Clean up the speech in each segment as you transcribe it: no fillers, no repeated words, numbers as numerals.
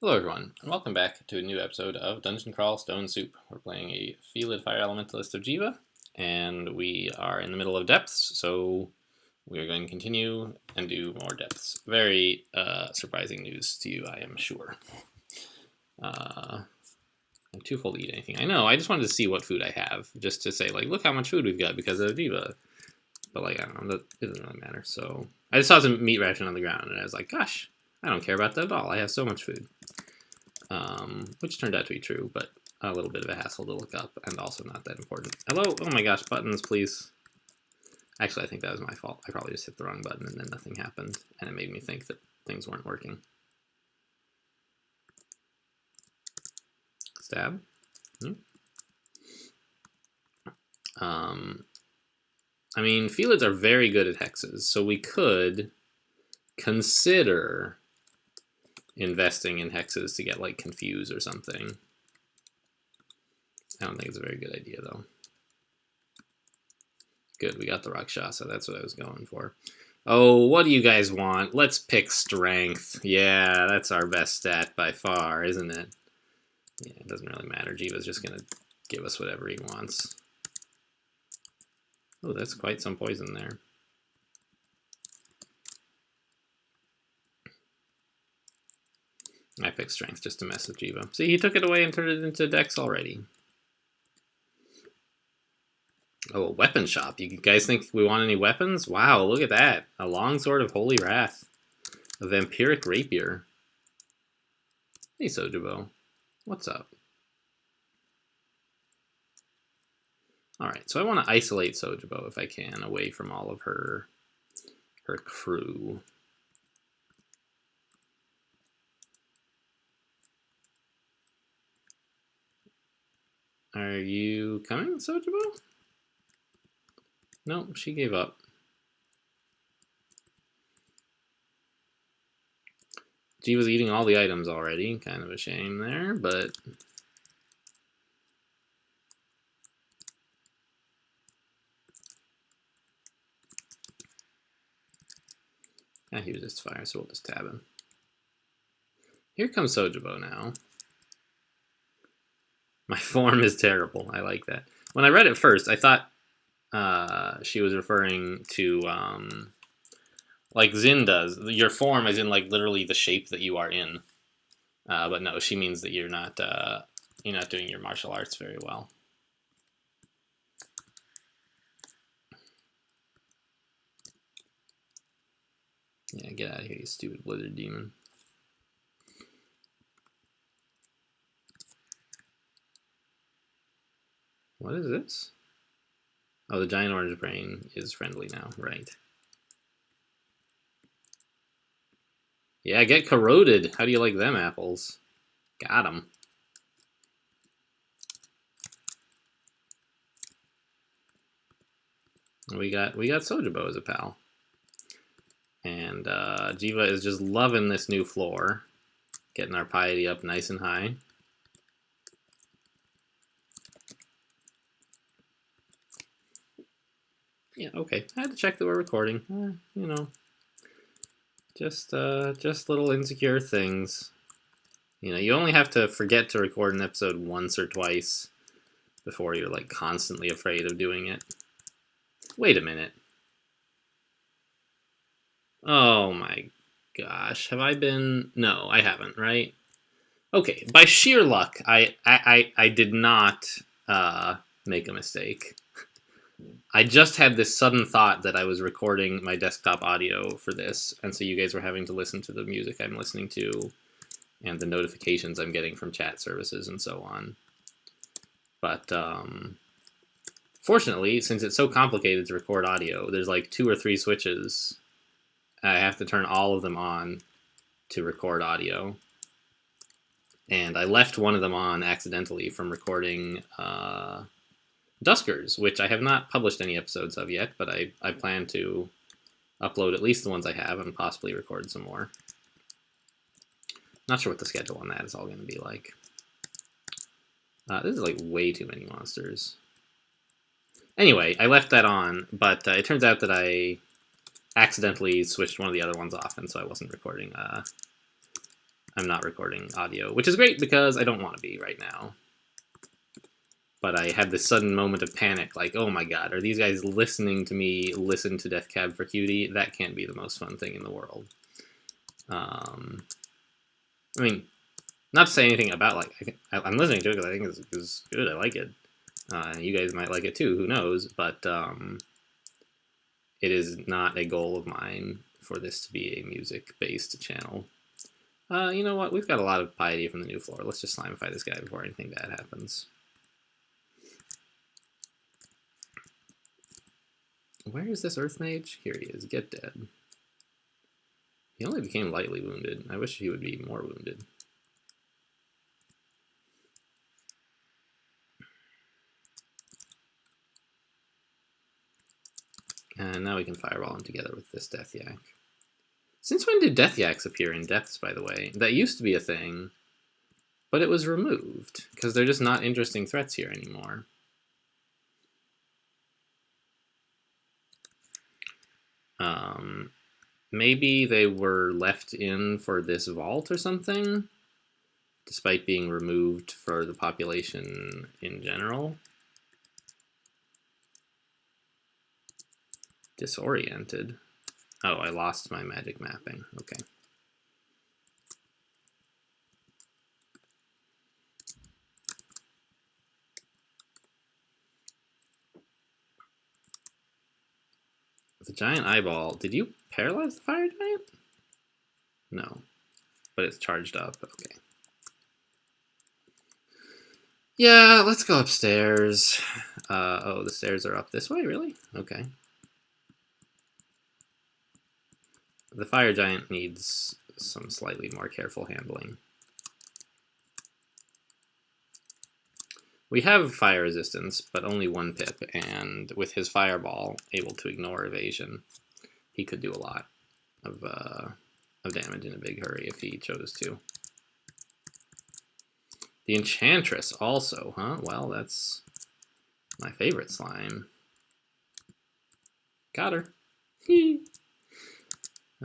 Hello everyone, and welcome back to a new episode of Dungeon Crawl Stone Soup. We're playing a FeFE Fire Elementalist of Jiva, and we are in the middle of depths, so we are going to continue and do more depths. Very surprising news to you, I am sure. I'm too full to eat anything. I know, I just wanted to see what food I have, just to say, like, look how much food we've got because of Jiva. But, like, I don't know, it doesn't really matter, so... I just saw some meat ration on the ground, and I was like, gosh, I don't care about that at all. I have so much food. Which turned out to be true, but a little bit of a hassle to look up, and also not that important. Hello? Oh my gosh, buttons, please. Actually, I think that was my fault. I probably just hit the wrong button, and then nothing happened, and it made me think that things weren't working. Stab. I mean, Felids are very good at hexes, so we could consider investing in hexes to get, like, confused or something. I don't think it's a very good idea, though. Good, we got the Rakshasa. That's what I was going for. Oh, what do you guys want? Let's pick Strength. Yeah, that's our best stat by far, isn't it? Yeah, it doesn't really matter. Jiva's just going to give us whatever he wants. Oh, that's quite some poison there. I picked Strength just to mess with Jiva. See, he took it away and turned it into Dex already. Oh, a weapon shop. You guys think we want any weapons? Wow, look at that. A longsword of Holy Wrath. A vampiric rapier. Hey, Sojibo. What's up? Alright, so I want to isolate Sojibo if I can, away from all of her crew. Are you coming, Sojibo? Nope, she gave up. Jiva's eating all the items already. Kind of a shame there, but... yeah, he resist fire, so we'll just tab him. Here comes Sojibo now. My form is terrible. I like that. When I read it first, I thought she was referring to, like Zin does. Your form as in, like, literally the shape that you are in. But no, she means that you're not doing your martial arts very well. Yeah, get out of here, you stupid blizzard demon. What is this? Oh, the giant orange brain is friendly now, right. Yeah, get corroded. How do you like them apples? Got them. We got Sojibo as a pal. And Jiva is just loving this new floor. Getting our piety up nice and high. Yeah, okay. I had to check that we're recording. You know, just little insecure things. You know, you only have to forget to record an episode once or twice before you're, like, constantly afraid of doing it. Wait a minute. Oh my gosh, have I been... No, I haven't, right? Okay, by sheer luck, I did not make a mistake. I just had this sudden thought that I was recording my desktop audio for this, and so you guys were having to listen to the music I'm listening to and the notifications I'm getting from chat services and so on. But fortunately, since it's so complicated to record audio, there's like 2 or 3 switches. I have to turn all of them on to record audio. And I left one of them on accidentally from recording Duskers, which I have not published any episodes of yet, but I plan to upload at least the ones I have and possibly record some more. Not sure what the schedule on that is all going to be like. This is like way too many monsters. Anyway, I left that on, but it turns out that I accidentally switched one of the other ones off, and so I wasn't recording I'm not recording audio, which is great because I don't want to be right now. But I had this sudden moment of panic, like, oh my god, are these guys listening to me listen to Death Cab for Cutie? That can't be the most fun thing in the world. I mean, not to say anything about, like, I'm listening to it because I think it's good, I like it. You guys might like it too, who knows, but it is not a goal of mine for this to be a music-based channel. You know what, we've got a lot of piety from the new floor. Let's just slimify this guy before anything bad happens. Where is this Earth Mage? Here he is. Get dead. He only became lightly wounded. I wish he would be more wounded. And now we can fireball him together with this Death Yak. Since when did Death Yaks appear in depths, by the way? That used to be a thing, but it was removed, because they're just not interesting threats here anymore. Maybe they were left in for this vault or something, despite being removed for the population in general. Disoriented. Oh, I lost my magic mapping. Okay. The giant eyeball. Did you paralyze the fire giant? No. But it's charged up. Okay. Yeah, let's go upstairs. Oh, the stairs are up this way, really? Okay. The fire giant needs some slightly more careful handling. We have fire resistance, but only 1 pip, and with his fireball able to ignore evasion, he could do a lot of damage in a big hurry if he chose to. The Enchantress also, huh? Well, that's my favorite slime. Got her.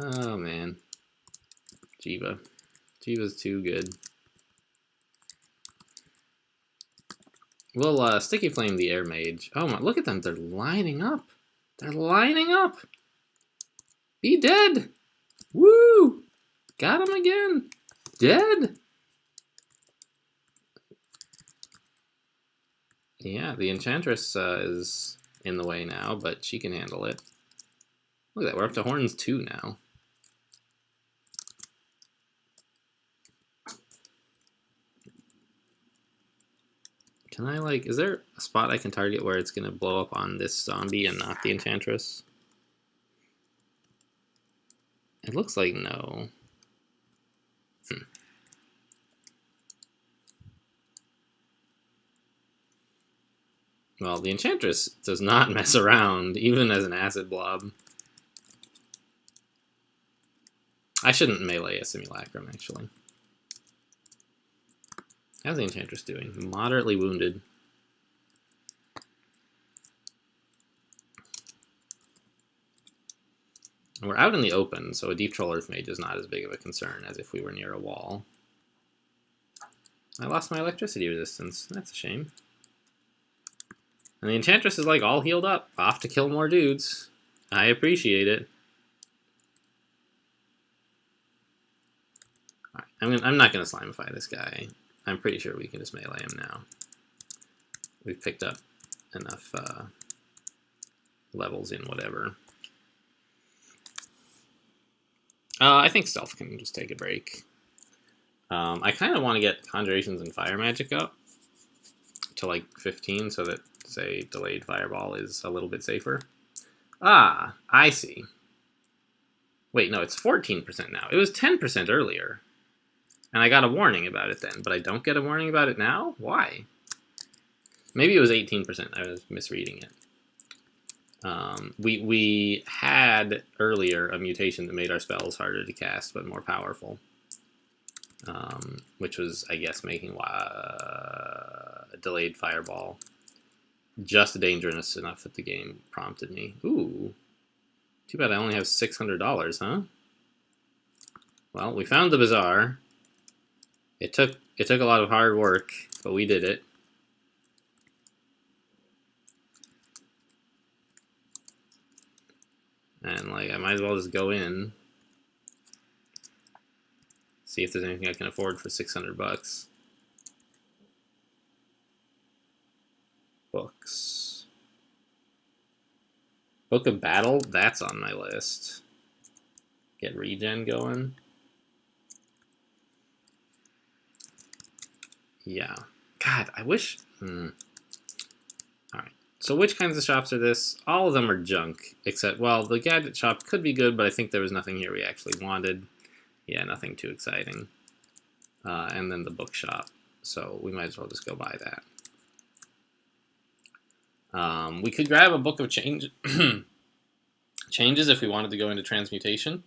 Oh, man. Jiva. Jiva's too good. We'll Sticky Flame the Air Mage. Oh my, look at them. They're lining up. They're lining up. Be dead. Woo! Got him again. Dead. Yeah, the Enchantress is in the way now, but she can handle it. Look at that. We're up to Horns 2 now. Can I, like, is there a spot I can target where it's going to blow up on this zombie and not the Enchantress? It looks like no. Well, the Enchantress does not mess around, even as an acid blob. I shouldn't melee a Simulacrum, actually. How's the Enchantress doing? Moderately wounded. We're out in the open, so a Deep Troll Earth Mage is not as big of a concern as if we were near a wall. I lost my electricity resistance. That's a shame. And the Enchantress is like all healed up, off to kill more dudes. I appreciate it. Right, I'm not going to slimify this guy. I'm pretty sure we can just melee him now. We've picked up enough levels in whatever. I think Stealth can just take a break. I kind of want to get Conjurations and Fire Magic up to like 15 so that, say, Delayed Fireball is a little bit safer. Ah, I see. Wait, no, it's 14% now. It was 10% earlier. And I got a warning about it then, but I don't get a warning about it now? Why? Maybe it was 18%. I was misreading it. We had earlier a mutation that made our spells harder to cast, but more powerful. Which was, I guess, making a Delayed Fireball just dangerous enough that the game prompted me. Ooh. Too bad I only have $600, huh? Well, we found the bazaar. It took a lot of hard work, but we did it. And like, I might as well just go in, see if there's anything I can afford for 600 bucks. Books. Book of Battle, that's on my list. Get regen going. Yeah. God, I wish... Alright. So which kinds of shops are this? All of them are junk, except, well, the gadget shop could be good, but I think there was nothing here we actually wanted. Yeah, nothing too exciting. And then the bookshop. So we might as well just go buy that. We could grab a book of changes if we wanted to go into transmutation.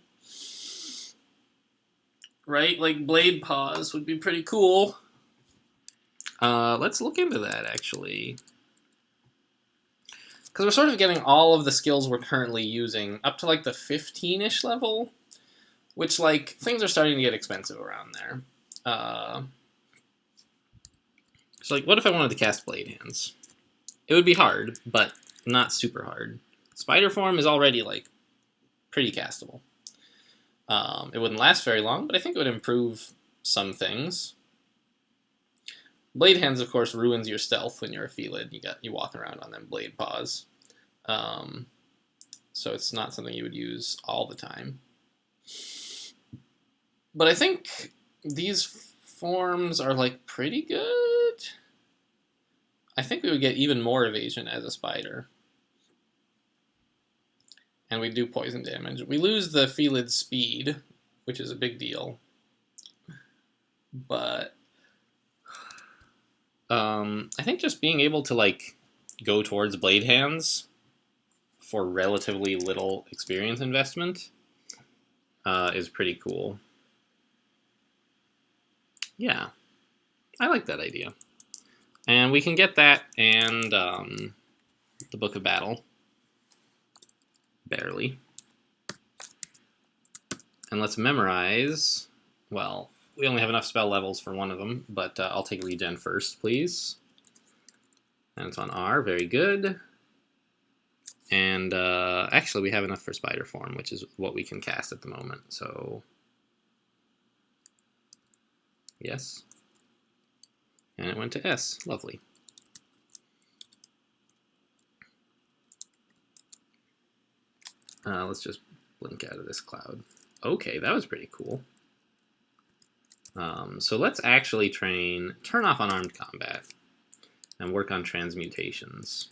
Right? Like Blade Paws would be pretty cool. Let's look into that, actually. Because we're sort of getting all of the skills we're currently using up to, like, the 15-ish level. Which, like, things are starting to get expensive around there. So, like, what if I wanted to cast Blade Hands? It would be hard, but not super hard. Spider Form is already, like, pretty castable. It wouldn't last very long, but I think it would improve some things. Blade Hands, of course, ruins your stealth when you're a Felid. You walk around on them Blade Paws. So it's not something you would use all the time. But I think these forms are, like, pretty good. I think we would get even more evasion as a spider. And we do poison damage. We lose the Felid speed, which is a big deal. But I think just being able to, like, go towards Blade Hands for relatively little experience investment is pretty cool. Yeah, I like that idea. And we can get that and the Book of Battle. Barely. And let's memorize. Well, we only have enough spell levels for one of them, but I'll take regen first, please. And it's on R, very good. And actually, we have enough for Spider Form, which is what we can cast at the moment. So, yes. And it went to S. Lovely. Let's just blink out of this cloud. Okay, that was pretty cool. So let's actually turn off unarmed combat, and work on transmutations.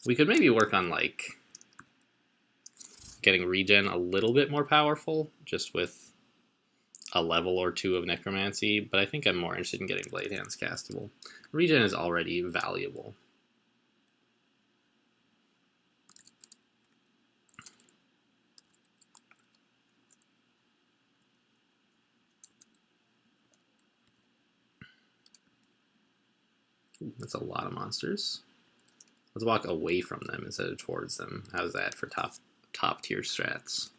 We could maybe work on, like, getting regen a little bit more powerful, just with a level or two of necromancy, but I think I'm more interested in getting Blade Hands castable. Regen is already valuable. Ooh, that's a lot of monsters. Let's walk away from them instead of towards them. How's that for top tier strats?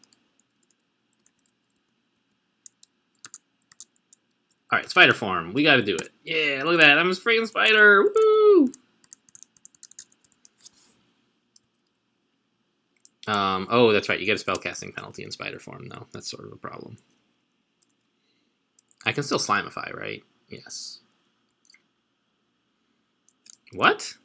Alright, Spider Form. We gotta do it. Yeah, look at that. I'm a freaking spider. Woo! Oh, that's right. You get a spellcasting penalty in Spider Form, though. That's sort of a problem. I can still Slimify, right? Yes. What?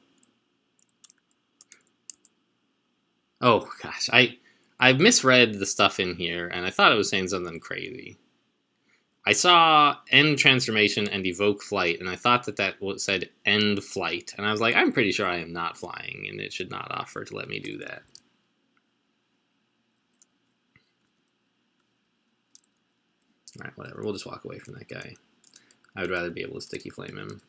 Oh, gosh. I misread the stuff in here, and I thought it was saying something crazy. I saw end transformation and evoke flight, and I thought that said end flight. And I was like, I'm pretty sure I am not flying, and it should not offer to let me do that. Alright, whatever. We'll just walk away from that guy. I would rather be able to sticky flame him.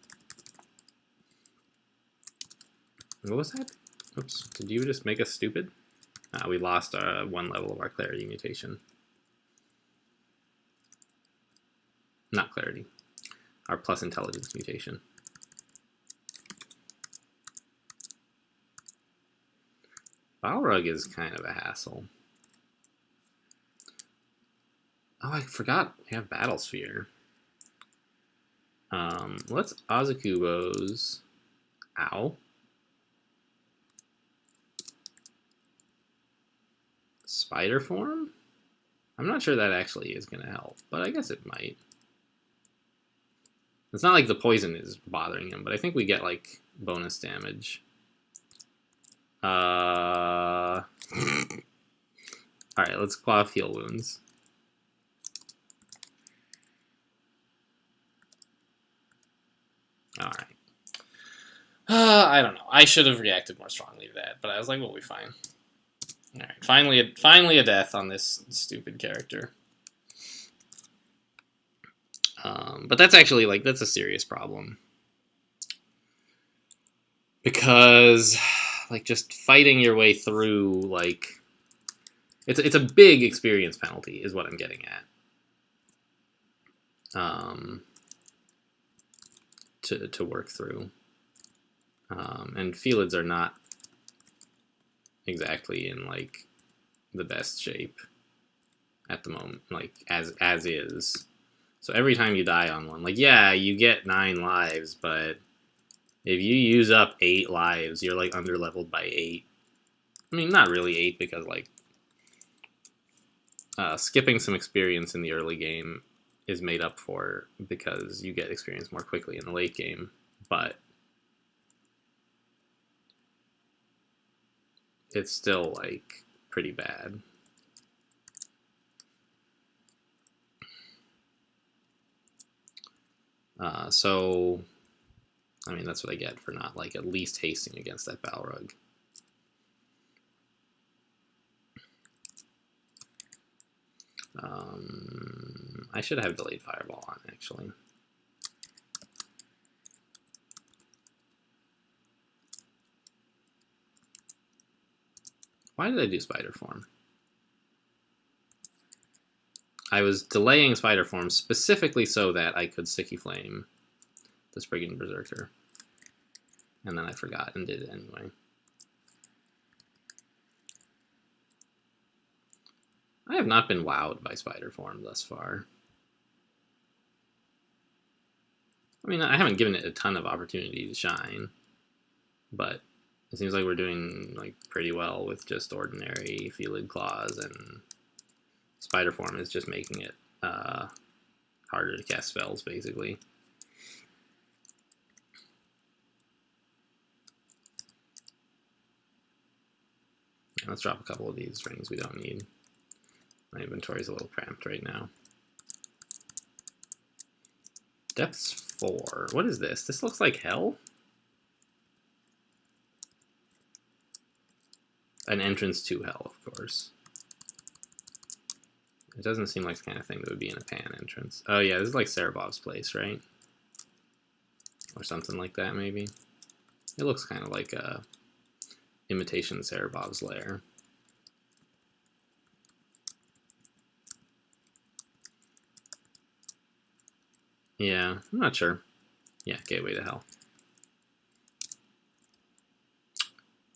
What was that? Oops. Did you just make us stupid? We lost one level of our clarity mutation. Not clarity. Our plus intelligence mutation. Balrog is kind of a hassle. Oh, I forgot we have Battle Sphere. Let's Azukubo's. Ow. Spider form? I'm not sure that actually is going to help, but I guess it might. It's not like the poison is bothering him, but I think we get, like, bonus damage. Alright, let's Claw Heal Wounds. Alright. I don't know. I should have reacted more strongly to that, but I was like, we'll be fine. Alright, finally a death on this stupid character. But that's actually, like, that's a serious problem. Because, like, just fighting your way through, like... It's a big experience penalty, is what I'm getting at. To work through. And Felids are not exactly in, like, the best shape at the moment, like, as is. So every time you die on one, like, yeah, you get 9 lives, but if you use up 8 lives, you're, like, underleveled by 8. I mean, not really 8, because, like, skipping some experience in the early game is made up for because you get experience more quickly in the late game, but it's still, like, pretty bad. So, I mean, that's what I get for not, like, at least hasting against that Balrog. I should have delayed Fireball on, actually. Why did I do Spider Form? I was delaying Spider Form specifically so that I could Sticky Flame the Spriggan Berserker. And then I forgot and did it anyway. I have not been wowed by Spider Form thus far. I mean, I haven't given it a ton of opportunity to shine, but it seems like we're doing, like, pretty well with just ordinary Felid Claws, and Spider Form is just making it harder to cast spells, basically. Let's drop a couple of these rings we don't need. My inventory's a little cramped right now. Depths 4. What is this? This looks like hell? An entrance to hell, of course. It doesn't seem like the kind of thing that would be in a Pan entrance. Oh yeah, this is like Cerebov's place, right? Or something like that, maybe. It looks kind of like a imitation Cerebov's lair. Yeah, I'm not sure. Yeah, Gateway to Hell.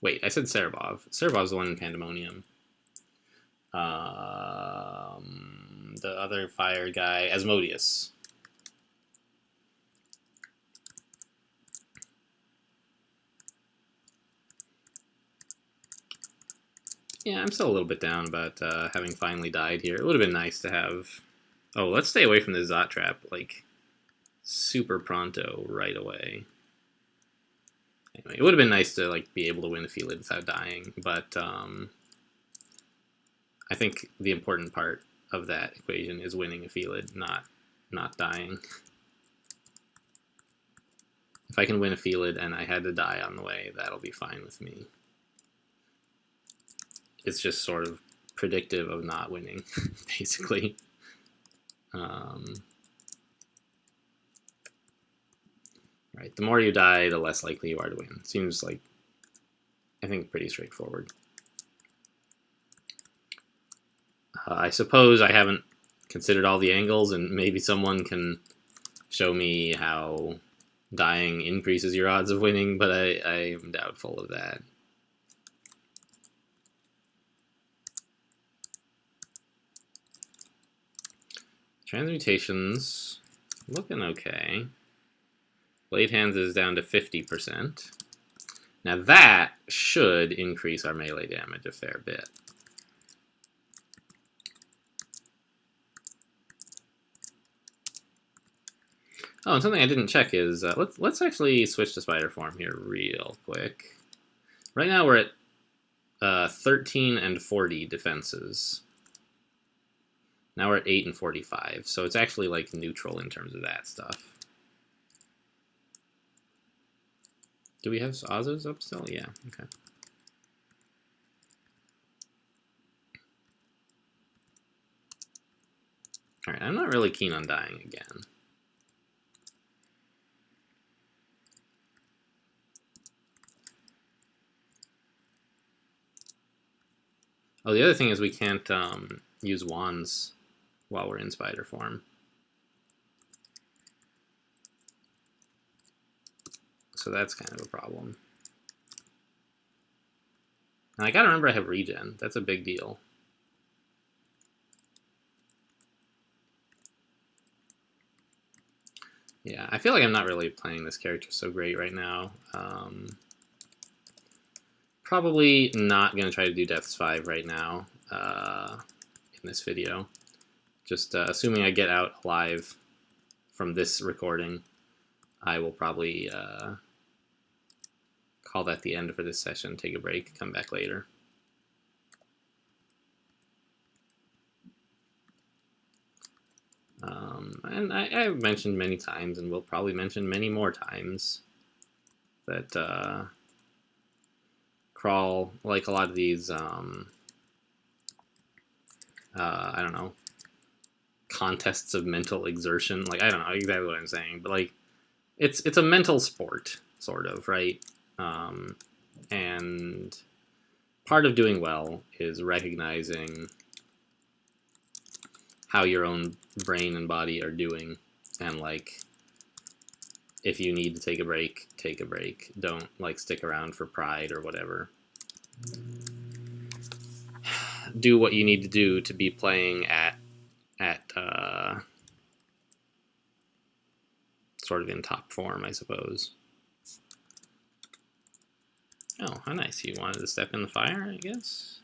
Wait, I said Cerebov. Cerebov's the one in Pandemonium. The other fire guy, Asmodeus. Yeah, I'm still a little bit down about having finally died here. It would have been nice to have... Oh, let's stay away from the Zot Trap, like, super pronto right away. Anyway, it would have been nice to, like, be able to win a Felid without dying, but I think the important part of that equation is winning a Felid, not dying. If I can win a Felid and I had to die on the way, that'll be fine with me. It's just sort of predictive of not winning, basically. Right, the more you die, the less likely you are to win. Seems like, I think, pretty straightforward. I suppose I haven't considered all the angles, and maybe someone can show me how dying increases your odds of winning, but I am doubtful of that. Transmutations, looking okay. Blade Hands is down to 50%. Now that should increase our melee damage a fair bit. Oh, and something I didn't check is, let's actually switch to spider form here real quick. Right now we're at 13 and 40 defenses. Now we're at 8 and 45, so it's actually like neutral in terms of that stuff. Do we have Azos up still? Yeah, okay. Alright, I'm not really keen on dying again. Oh, the other thing is we can't use wands while we're in spider form. So that's kind of a problem. And I gotta remember I have regen. That's a big deal. Yeah, I feel like I'm not really playing this character so great right now. Probably not going to try to do Depths 5 right now in this video. Just assuming I get out alive from this recording, I will probably call that the end for this session, take a break, come back later. And I've mentioned many times, and will probably mention many more times, that Crawl, like a lot of these, I don't know, contests of mental exertion, like, I don't know exactly what I'm saying, but, like, it's a mental sport, sort of, right? And part of doing well is recognizing how your own brain and body are doing, and, like, if you need to take a break, take a break. Don't, like, stick around for pride or whatever. Do what you need to do to be playing at sort of in top form, I suppose. Oh, how nice. You wanted to step in the fire, I guess?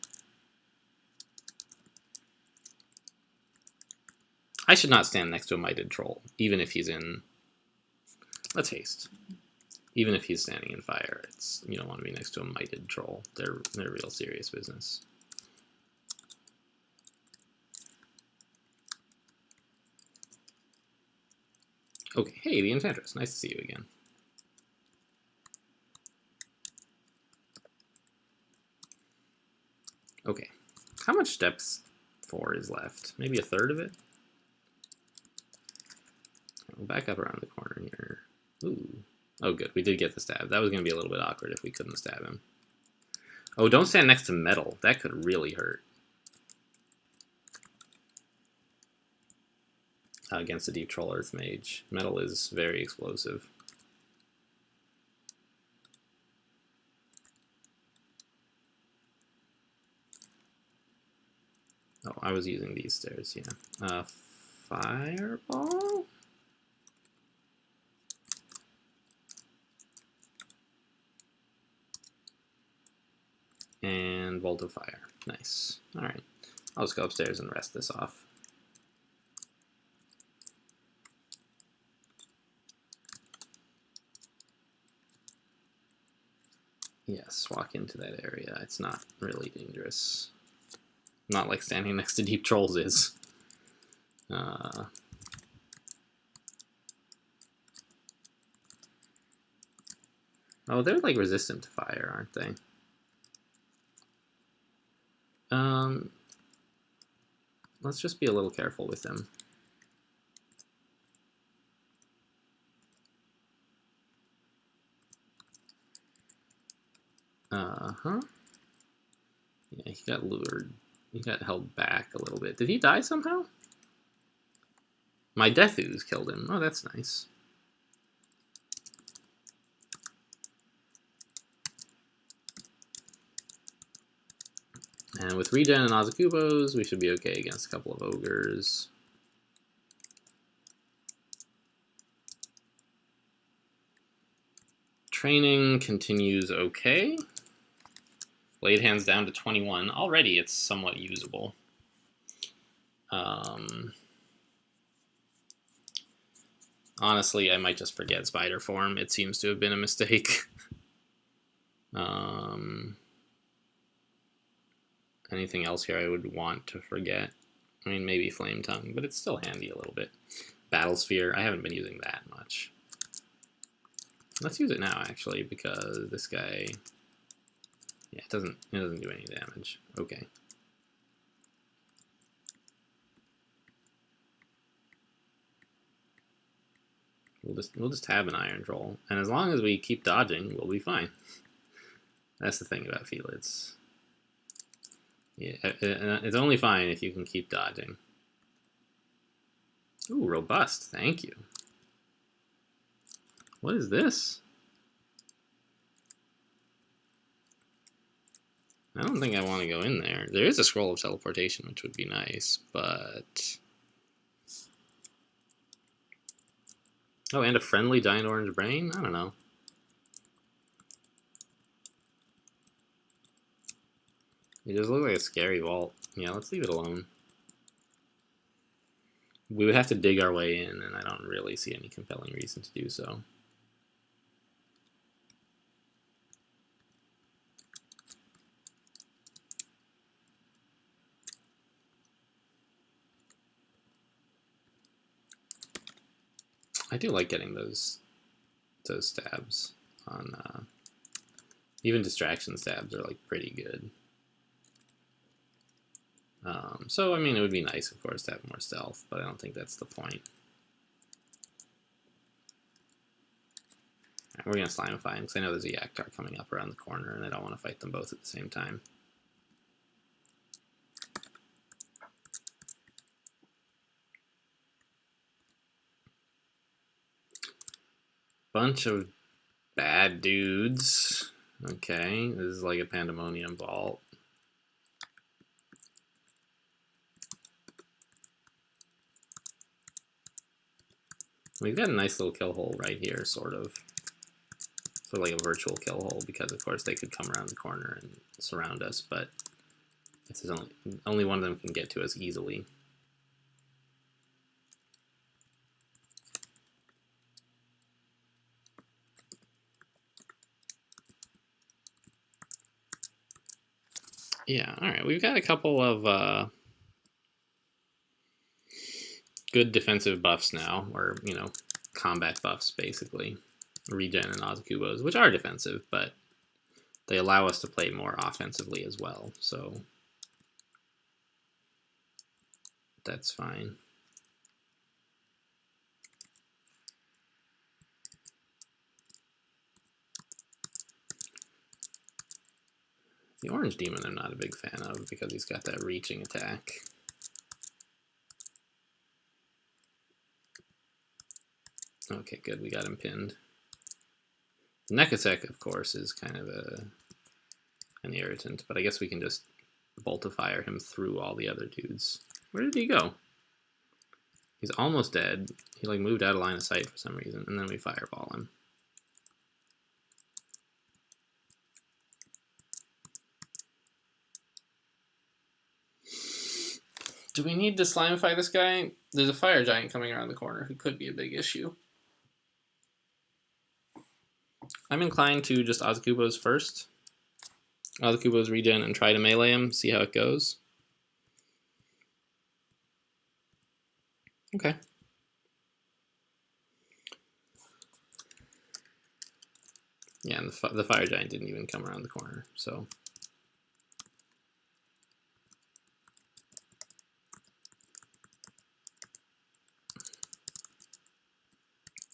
I should not stand next to a mighted troll, even if he's in... Let's haste. Even if he's standing in fire, it's, you don't want to be next to a mighted troll. They're real serious business. Okay, hey, the Enchantress. Nice to see you again. Okay, how much Depths 4 is left? Maybe a third of it? We'll back up around the corner here. Ooh. Oh, good. We did get the stab. That was going to be a little bit awkward if we couldn't stab him. Oh, don't stand next to metal. That could really hurt. Against the Deep Troll Earth Mage. Metal is very explosive. Oh, I was using these stairs, yeah. Fireball? And Bolt of Fire. Nice. Alright. I'll just go upstairs and rest this off. Yes, walk into that area. It's not really dangerous. Not like standing next to Deep Trolls is. Oh, they're like resistant to fire, aren't they? Let's just be a little careful with them. Yeah, he got lured. He got held back a little bit. Did he die somehow? My Death Ooze killed him. Oh, that's nice. And with regen and Azakubos, we should be okay against a couple of ogres. Training continues okay. Blade hands down to 21. Already it's somewhat usable. Honestly, I might just forget spider form. It seems to have been a mistake. Anything else here I would want to forget? I mean, maybe Flame Tongue, but it's still handy a little bit. Battle Sphere, I haven't been using that much. Let's use it now, actually, because this guy, yeah, it doesn't do any damage. Okay. We'll just have an Iron Troll, and as long as we keep dodging, we'll be fine. That's the thing about Felids. Yeah, it's only fine if you can keep dodging. Ooh, robust. Thank you. What is this? I don't think I want to go in there. There is a scroll of teleportation, which would be nice, but... Oh, and a friendly giant orange brain? I don't know. It does look like a scary vault. Yeah, let's leave it alone. We would have to dig our way in, and I don't really see any compelling reason to do so. I do like getting those stabs on even distraction stabs are like pretty good. So I mean, it would be nice, of course, to have more stealth, but I don't think that's the point. Right, we're gonna Slimify him because I know there's a Yaktar coming up around the corner, and I don't want to fight them both at the same time. Bunch of bad dudes. Okay, this is like a Pandemonium vault. We've got a nice little kill hole right here, sort of like a virtual kill hole, because of course they could come around the corner and surround us, but this is only one of them can get to us easily. Yeah, alright, we've got a couple of good defensive buffs now, or, you know, combat buffs, basically. Regen and Ozakubos, which are defensive, but they allow us to play more offensively as well, so that's fine. The Orange Demon I'm not a big fan of because he's got that reaching attack. Okay, good, we got him pinned. Nekasek, of course, is kind of an irritant, but I guess we can just Boltifire him through all the other dudes. Where did he go? He's almost dead. He like moved out of line of sight for some reason, and then we Fireball him. Do we need to Slimify this guy? There's a Fire Giant coming around the corner who could be a big issue. I'm inclined to just Ozakubos first. Ozakubos regen and try to melee him, see how it goes. Okay. Yeah, and the Fire Giant didn't even come around the corner, so...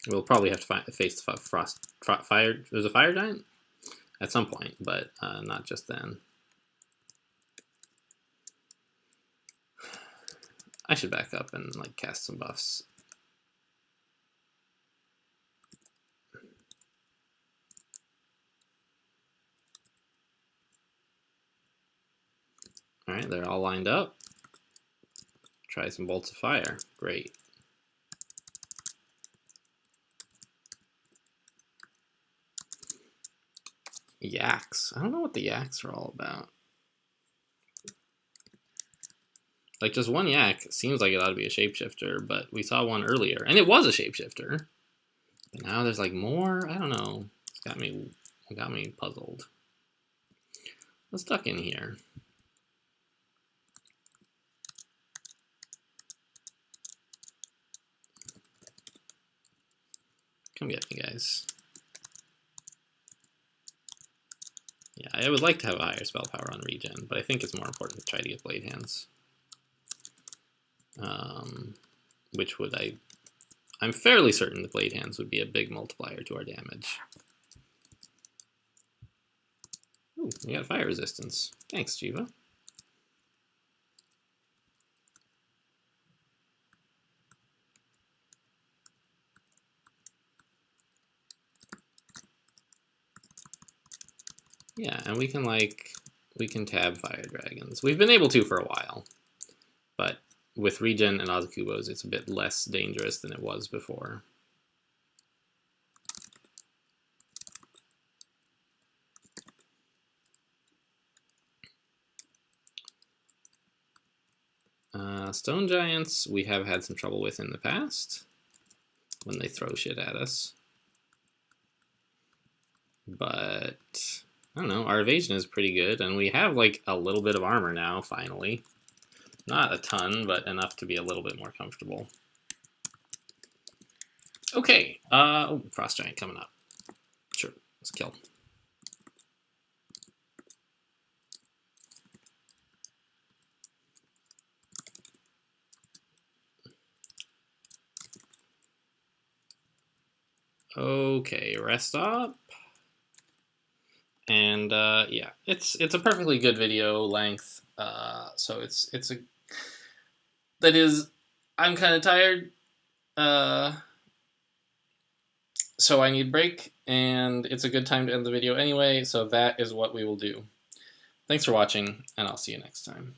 We'll probably have to face the fire. There's a Fire Giant at some point, but not just then. I should back up and like cast some buffs. All right, they're all lined up. Try some bolts of fire. Great. yaks. I don't know what the yaks are all about. Like, just one yak seems like it ought to be a shapeshifter, but we saw one earlier, and it was a shapeshifter. But now there's like more. I don't know. It's got me puzzled. Let's duck in here. Come get me, guys. Yeah, I would like to have a higher spell power on regen, but I think it's more important to try to get blade hands. Which would I'm fairly certain the blade hands would be a big multiplier to our damage. Ooh, we got fire resistance. Thanks, Jiva. Yeah, and we can tab fire dragons. We've been able to for a while, but with regen and Azakubos, it's a bit less dangerous than it was before. Stone giants we have had some trouble with in the past when they throw shit at us. But I don't know, our evasion is pretty good, and we have like a little bit of armor now, finally. Not a ton, but enough to be a little bit more comfortable. Okay, oh, frost giant coming up. Sure, let's kill. Okay, rest up. And yeah, it's a perfectly good video length. So it's a that is, I'm kind of tired. So I need a break, and it's a good time to end the video anyway. So that is what we will do. Thanks for watching, and I'll see you next time.